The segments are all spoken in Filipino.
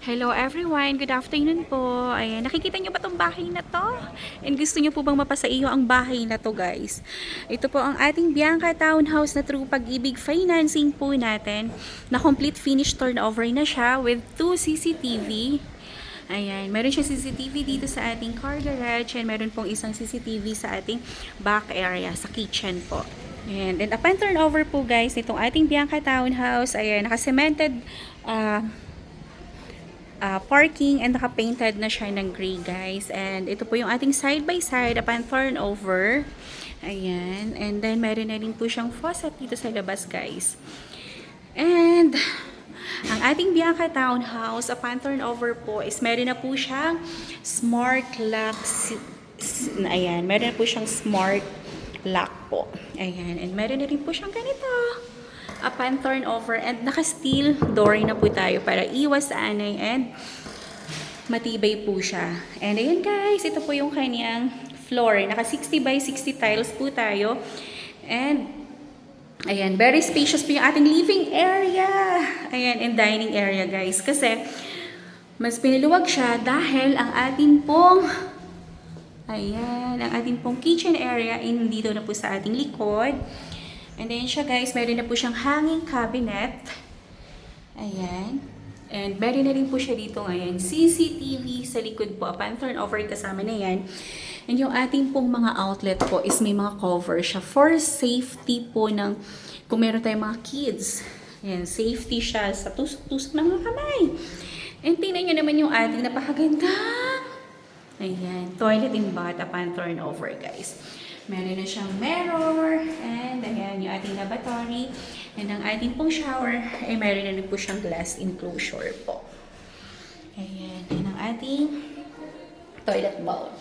Hello everyone, good afternoon po. Ayan, nakikita niyo ba tong bahay na to? And gusto niyo po bang mapasaiyo ang bahay na to, guys? Ito po ang ating Bianca Townhouse na through Pag-ibig financing po natin. Na complete finish turnover na siya with 2 CCTV. Ayan, meron siya CCTV dito sa ating car garage and meron pong isang CCTV sa ating back area, sa kitchen po. And upon turnover po, guys, nitong ating Bianca Townhouse, ayan, naka-cemented parking and naka-painted na siya ng gray, guys. And ito po yung ating side by side upon turnover. Ayan. And then meron na rin po siyang faucet dito sa labas, guys. And ang ating Bianca Townhouse upon turnover po is meron na po siyang smart lock. Ayan. Meron na po siyang smart lock po. Ayan. And meron na rin po siyang ganito upon turnover and naka-steel door na po tayo para iwas sa anay and matibay po siya. And ayan, guys, ito po yung kanyang floor. Naka 60 by 60 tiles po tayo. And ayan, very spacious po yung ating living area. Ayan, and dining area, guys. Kasi mas piniluwag siya dahil ang ating pong kitchen area in dito na po sa ating likod. And then siya, guys, meron na po siyang hanging cabinet. Ayan. And meron na rin po siya dito ngayon. CCTV sa likod po. Upon turnover, kasama na yan. And yung ating pong mga outlet po is may mga cover siya for safety po ng kung meron tayong mga kids. Ayan, safety siya sa tusok-tusok ng mga kamay. And tingnan nyo naman yung ating napakaganda. Ayan, toilet and bath upon turnover, guys. Meron na siyang mirror, and ayan, yung ating lavatory. And ang ating pong shower, ay meron na rin po siyang glass enclosure po. Ayan, and ang ating toilet bowl.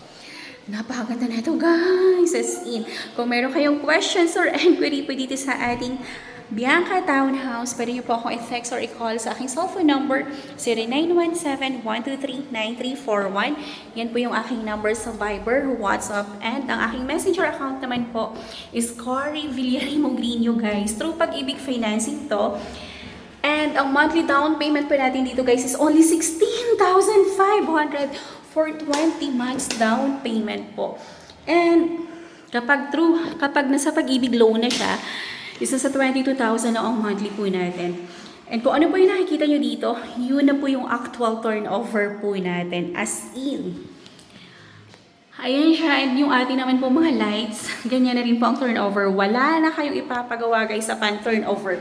Napakaganda na ito, guys, as in. Kung meron kayong questions or inquiry po dito sa ating Bianca Townhouse, pwede niyo po ako i-text or i-call sa aking cellphone number 0917-123-9341. Yan po yung aking number sa Viber, WhatsApp, and ang aking messenger account naman po is Cory Villarimo Grino, guys. Through Pag-ibig financing to. And ang monthly down payment po natin dito, guys, is only 16,500 for 20 months down payment po. And kapag nasa Pag-ibig loan na siya, isa sa 22,000 na ang monthly po natin. And kung ano po yung nakikita nyo dito, yun na po yung actual turnover po natin. As in. Ayan siya. And yung ating naman po mga lights, ganyan na rin po ang turnover. Wala na kayong ipapagawa, guys, sa pan turnover.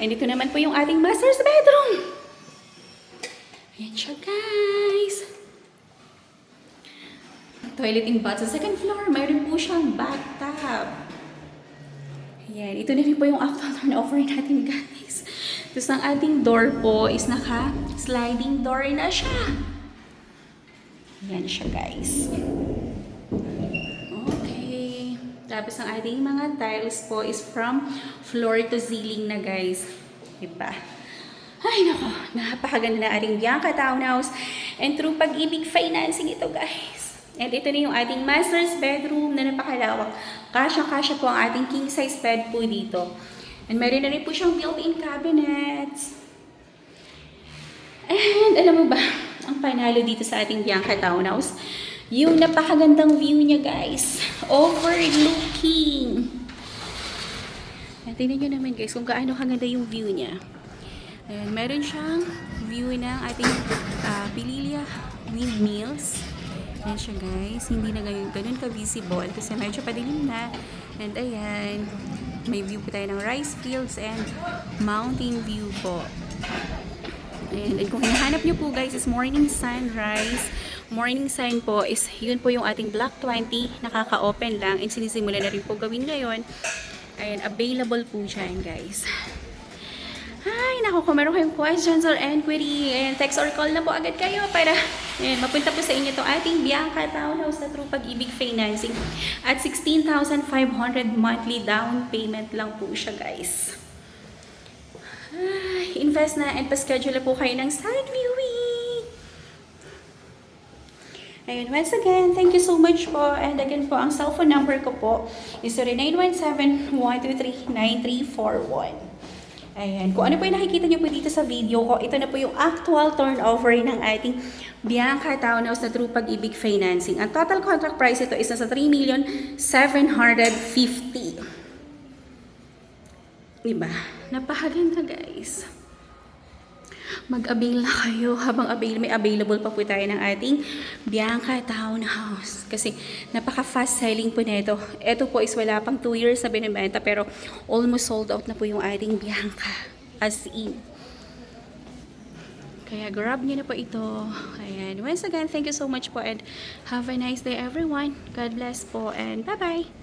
And ito naman po yung ating master's bedroom. Ayan siya, guys. Toilet and bath sa second floor. Mayroon po siyang bathtub. Ayan, ito na rin po yung actual turnover natin, guys. Tapos ang ating door po is naka-sliding door na siya. Ayan siya, guys. Okay. Tapos ang ating mga tiles po is from floor to ceiling na, guys. Diba? Ay, nako. Napakaganda na ating Bianca Townhouse. And through Pag-ibig financing ito, guys. And ito na yung ating master's bedroom na napakalawak. Kasya-kasya po ang ating king size bed po dito. And meron na rin po siyang built-in cabinets. And alam mo ba, ang panalo dito sa ating Bianca Townhouse, yung napakagandang view niya, guys. Overlooking. At tingnan nyo naman, guys, kung gaano kaganda yung view niya. Ayan, meron siyang view ng ating Pililya windmills. Ayan siya, guys. Hindi na ganun ka-visible kasi medyo padilim na. And ayan, may view po tayo ng rice fields and mountain view po. Ayan. And kung hinahanap nyo po, guys, is morning sunrise. Morning sun po is yun po yung ating Block 20. Nakaka-open lang and sinisimula na rin po gawin ngayon. Ayan, available po dyan, guys. Ay, naku, kung meron kayong questions or inquiry, and text or call na po agad kayo para mapunta po sa inyo itong ating Bianca Townhouse na through Pag-ibig financing. At 16,500 monthly down payment lang po siya, guys. Ay, invest na and pa-schedule na po kayo ng site viewing. Ayun, once again, thank you so much po. And again po, ang cellphone number ko po is 0917-123-9341. Ayan. Kung ano po yung nakikita nyo po dito sa video ko, ito na po yung actual turnover ng ating Bianca Townhouse na True Pag-ibig Financing. Ang total contract price ito is nasa 3,750,000. Diba? Napakaganda guys. Mag-avail na kayo habang may available pa po tayo ng ating Bianca Townhouse. Kasi napaka-fast selling po nito. Ito po is wala pang 2 years na binibenta pero almost sold out na po yung ating Bianca. As in. Kaya grab nyo na po ito. Ayan. Once again, thank you so much po and have a nice day everyone. God bless po and bye-bye!